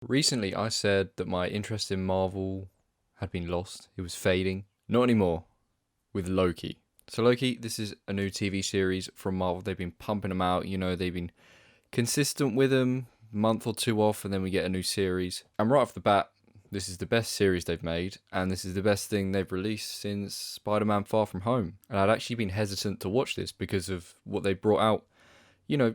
Recently, I said that my interest in Marvel had been lost. It was fading. Not anymore with Loki. So, Loki, this is a new TV series from Marvel. They've been pumping them out. They've been consistent with them, month or two off, and then we get a new series. And right off the bat, this is the best series they've made, and this is the best thing they've released since Spider-Man Far From Home. And I'd actually been hesitant to watch this because of what they brought out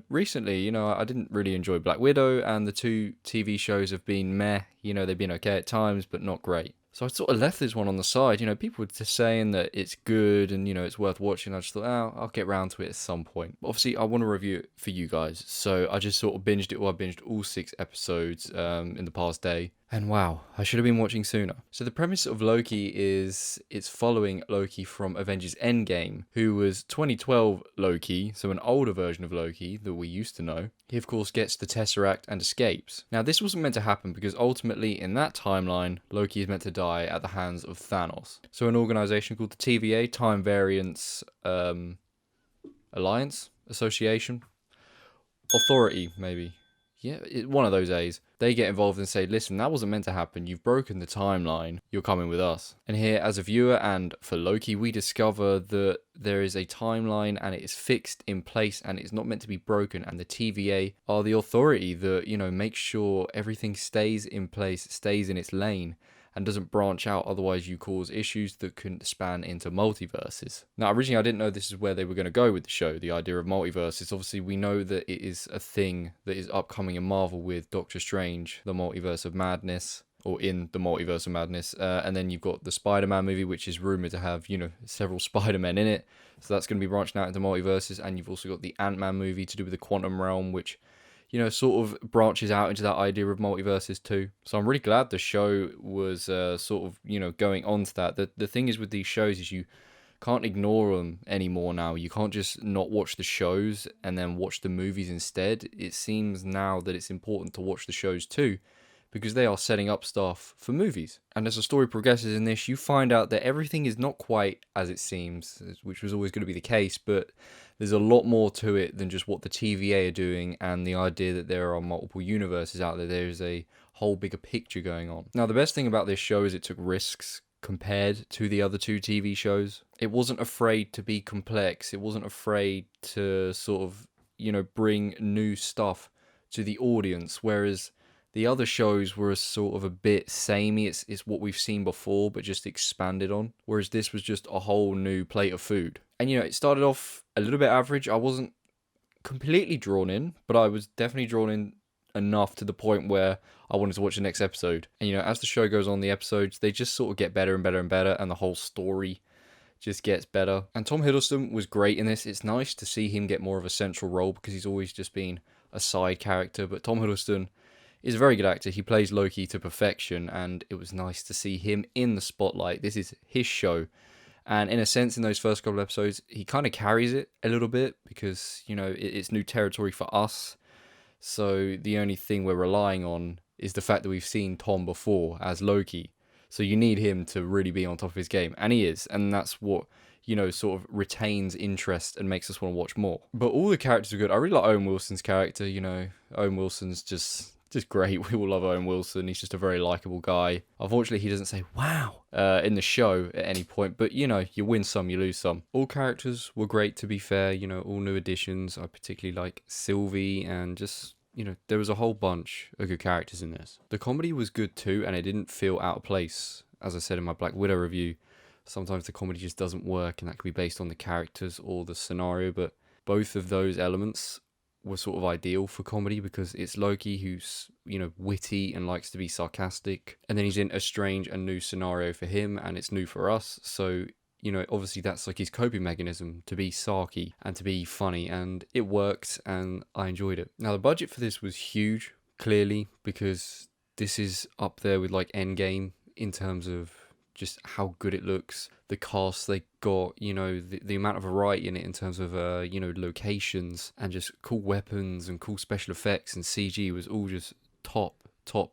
recently, I didn't really enjoy Black Widow, and the two TV shows have been meh. They've been okay at times, but not great. So I sort of left this one on the side. People were just saying that it's good and, it's worth watching. I just thought, I'll get round to it at some point. But obviously, I want to review it for you guys. So I just sort of binged it. Well, I binged all 6 episodes in the past day. And wow, I should have been watching sooner. So the premise of Loki is it's following Loki from Avengers Endgame, who was 2012 Loki, so an older version of Loki that we used to know. He, of course, gets the Tesseract and escapes. Now, this wasn't meant to happen because ultimately, in that timeline, Loki is meant to die at the hands of Thanos. So an organization called the TVA, Time Variance Alliance? Association? Authority, maybe. Yeah, one of those A's. They get involved and say, listen, that wasn't meant to happen. You've broken the timeline. You're coming with us. And here, as a viewer and for Loki, we discover that there is a timeline and it is fixed in place and it's not meant to be broken. And the TVA are the authority that, makes sure everything stays in place, stays in its lane, and doesn't branch out, otherwise you cause issues that can span into multiverses. Now, originally I didn't know this is where they were going to go with the show, the idea of multiverses. Obviously, we know that it is a thing that is upcoming in Marvel with Doctor Strange, the Multiverse of Madness, or in the Multiverse of Madness. And then you've got the Spider-Man movie, which is rumoured to have, several Spider-Men in it. So that's going to be branching out into multiverses. And you've also got the Ant-Man movie to do with the quantum realm, which sort of branches out into that idea of multiverses too. So I'm really glad the show was sort of, going on to that. The thing is with these shows is you can't ignore them anymore now. You can't just not watch the shows and then watch the movies instead. It seems now that it's important to watch the shows too, because they are setting up stuff for movies. And as the story progresses in this, you find out that everything is not quite as it seems, which was always going to be the case, but there's a lot more to it than just what the TVA are doing and the idea that there are multiple universes out there. There's a whole bigger picture going on. Now, the best thing about this show is it took risks compared to the other two TV shows. It wasn't afraid to be complex. It wasn't afraid to sort of, bring new stuff to the audience, whereas the other shows were sort of a bit samey. It's what we've seen before, but just expanded on. Whereas this was just a whole new plate of food. And, it started off a little bit average. I wasn't completely drawn in, but I was definitely drawn in enough to the point where I wanted to watch the next episode. And, as the show goes on, the episodes, they just sort of get better and better and better. And the whole story just gets better. And Tom Hiddleston was great in this. It's nice to see him get more of a central role because he's always just been a side character. But Tom Hiddleston is a very good actor. He plays Loki to perfection, and it was nice to see him in the spotlight. This is his show. And in a sense, in those first couple of episodes, he kind of carries it a little bit because, it's new territory for us. So the only thing we're relying on is the fact that we've seen Tom before as Loki. So you need him to really be on top of his game. And he is. And that's what, sort of retains interest and makes us want to watch more. But all the characters are good. I really like Owen Wilson's character. Owen Wilson's just great. We all love Owen Wilson. He's just a very likable guy. Unfortunately, he doesn't say wow in the show at any point, but you win some, you lose some. All characters were great, to be fair. All new additions. I particularly like Sylvie, and just there was a whole bunch of good characters in this. The comedy was good too, and it didn't feel out of place. As I said in my Black Widow review, sometimes the comedy just doesn't work, and that could be based on the characters or the scenario, but both of those elements were sort of ideal for comedy because it's Loki who's, witty and likes to be sarcastic. And then he's in a strange and new scenario for him, and it's new for us. So, obviously that's like his coping mechanism, to be sarky and to be funny. And it worked, and I enjoyed it. Now, the budget for this was huge, clearly, because this is up there with like Endgame in terms of just how good it looks, the cast they got, the amount of variety in it in terms of, locations and just cool weapons and cool special effects and CG was all just top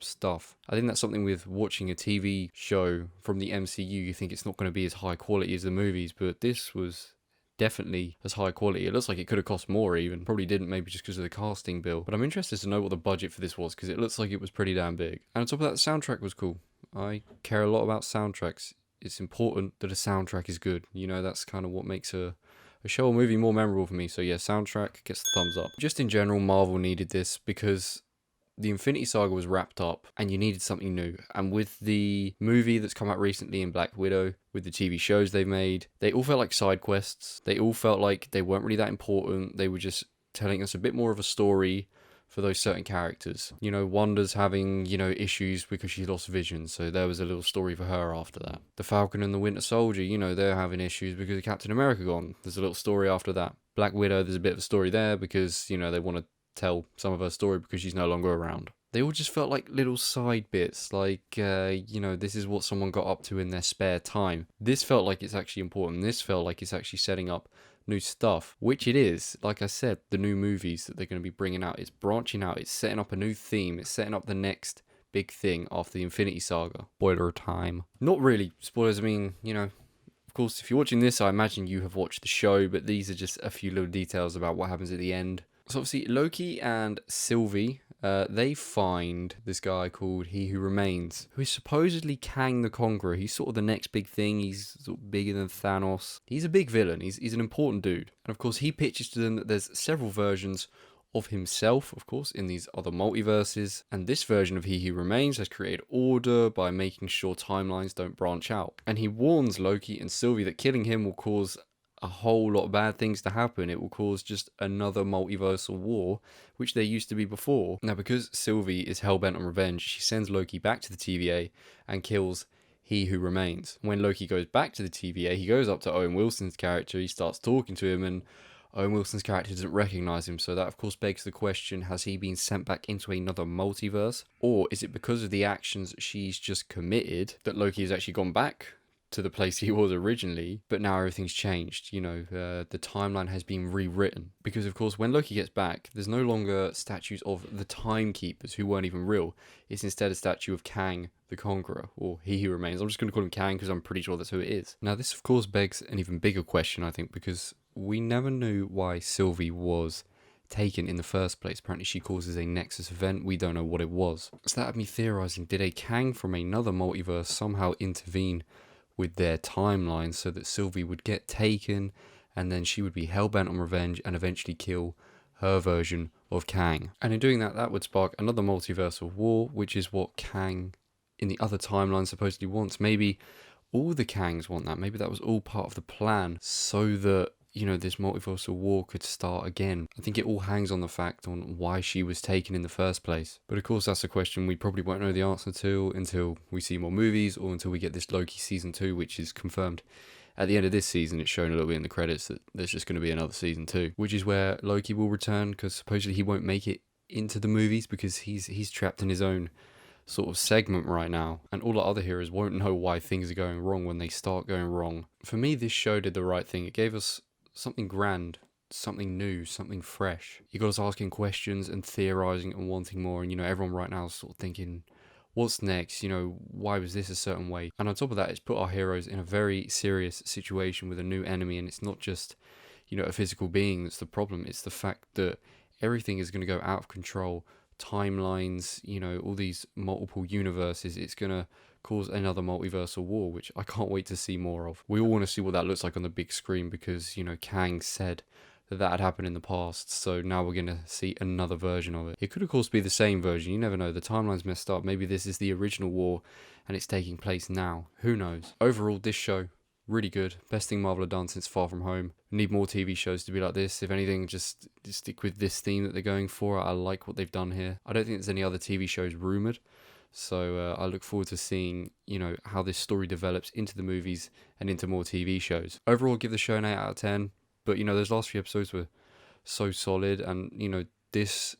stuff. I think that's something with watching a TV show from the MCU, you think it's not going to be as high quality as the movies, but this was definitely as high quality. It looks like it could have cost more even. Probably didn't, maybe just because of the casting bill. But I'm interested to know what the budget for this was, because it looks like it was pretty damn big. And on top of that, the soundtrack was cool. I care a lot about soundtracks. It's important that a soundtrack is good. You know, that's kind of what makes a show or movie more memorable for me. So yeah, soundtrack gets the thumbs up. Just in general, Marvel needed this because the Infinity Saga was wrapped up and you needed something new. And with the movie that's come out recently in Black Widow, with the TV shows they've made, they all felt like side quests. They all felt like they weren't really that important. They were just telling us a bit more of a story for those certain characters. You know, Wanda's having, you know, issues because she lost vision, so there was a little story for her after that. The Falcon and the Winter Soldier, you know, they're having issues because of Captain America gone. There's a little story after that. Black Widow, there's a bit of a story there because, you know, they want to tell some of her story because she's no longer around. They all just felt like little side bits, like, you know, this is what someone got up to in their spare time. This felt like it's actually important. This felt like it's actually setting up new stuff, which it is. Like I said, the new movies that they're going to be bringing out, it's branching out, it's setting up a new theme, it's setting up the next big thing after the Infinity Saga. Spoiler time. Not really spoilers, I mean, you know, of course, if you're watching this, I imagine you have watched the show, but these are just a few little details about what happens at the end. So obviously, Loki and Sylvie, they find this guy called He Who Remains, who is supposedly Kang the Conqueror. He's sort of the next big thing. He's sort of bigger than Thanos. He's a big villain. He's an important dude. And of course, he pitches to them that there's several versions of himself, of course, in these other multiverses. And this version of He Who Remains has created order by making sure timelines don't branch out. And he warns Loki and Sylvie that killing him will cause a whole lot of bad things to happen. It will cause just another multiversal war, which there used to be before. Now, because Sylvie is hellbent on revenge, she sends Loki back to the TVA and kills He Who Remains. When Loki goes back to the TVA, he goes up to Owen Wilson's character, he starts talking to him, and Owen Wilson's character doesn't recognize him, so that of course begs the question, has he been sent back into another multiverse? Or is it because of the actions she's just committed that Loki has actually gone back to the place he was originally, but now everything's changed? You know, the timeline has been rewritten. Because of course, when Loki gets back, there's no longer statues of the Timekeepers, who weren't even real. It's instead a statue of Kang the Conqueror, or He Who Remains. I'm just going to call him Kang because I'm pretty sure that's who it is. Now, this of course begs an even bigger question, I think, because we never knew why Sylvie was taken in the first place. Apparently she causes a Nexus event. We don't know what it was. So that had me theorizing, did a Kang from another multiverse somehow intervene with their timeline so that Sylvie would get taken and then she would be hellbent on revenge and eventually kill her version of Kang? And in doing that, that would spark another multiversal war, which is what Kang in the other timeline supposedly wants. Maybe all the Kangs want that. Maybe that was all part of the plan so that, you know, this multiversal war could start again. I think it all hangs on the fact on why she was taken in the first place. But of course, that's a question we probably won't know the answer to until we see more movies or until we get this Loki season 2, which is confirmed. At the end of this season, it's shown a little bit in the credits that there's just going to be another season 2, which is where Loki will return, because supposedly he won't make it into the movies because he's trapped in his own sort of segment right now, and all the other heroes won't know why things are going wrong when they start going wrong. For me, this show did the right thing. It gave us something grand, something new, something fresh. You got us asking questions and theorizing and wanting more, and you know, everyone right now is sort of thinking, what's next? You know, why was this a certain way? And on top of that, it's put our heroes in a very serious situation with a new enemy, and it's not just, you know, a physical being that's the problem. It's the fact that everything is going to go out of control. Timelines, you know, all these multiple universes, it's going to cause another multiversal war, which I can't wait to see more of. We all want to see what that looks like on the big screen because, you know, Kang said that had happened in the past, so now we're going to see another version of it. It could of course be the same version, you never know, the timeline's messed up. Maybe this is the original war and it's taking place now, who knows. Overall, this show, really good. Best thing Marvel have done since Far From Home. Need more TV shows to be like this. If anything, just stick with this theme that they're going for. I like what they've done here. I don't think there's any other TV shows rumoured, so I look forward to seeing, you know, how this story develops into the movies and into more TV shows. Overall, give the show an 8 out of 10, but, you know, those last few episodes were so solid, and, you know, this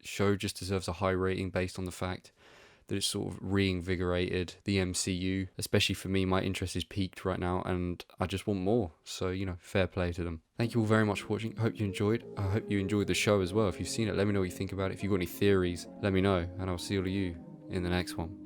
show just deserves a high rating based on the fact that it's sort of reinvigorated the MCU. Especially for me, my interest is peaked right now and I just want more. So, you know, fair play to them. Thank you all very much for watching. I hope you enjoyed. I hope you enjoyed the show as well. If you've seen it, let me know what you think about it. If you've got any theories, let me know. And I'll see all of you in the next one.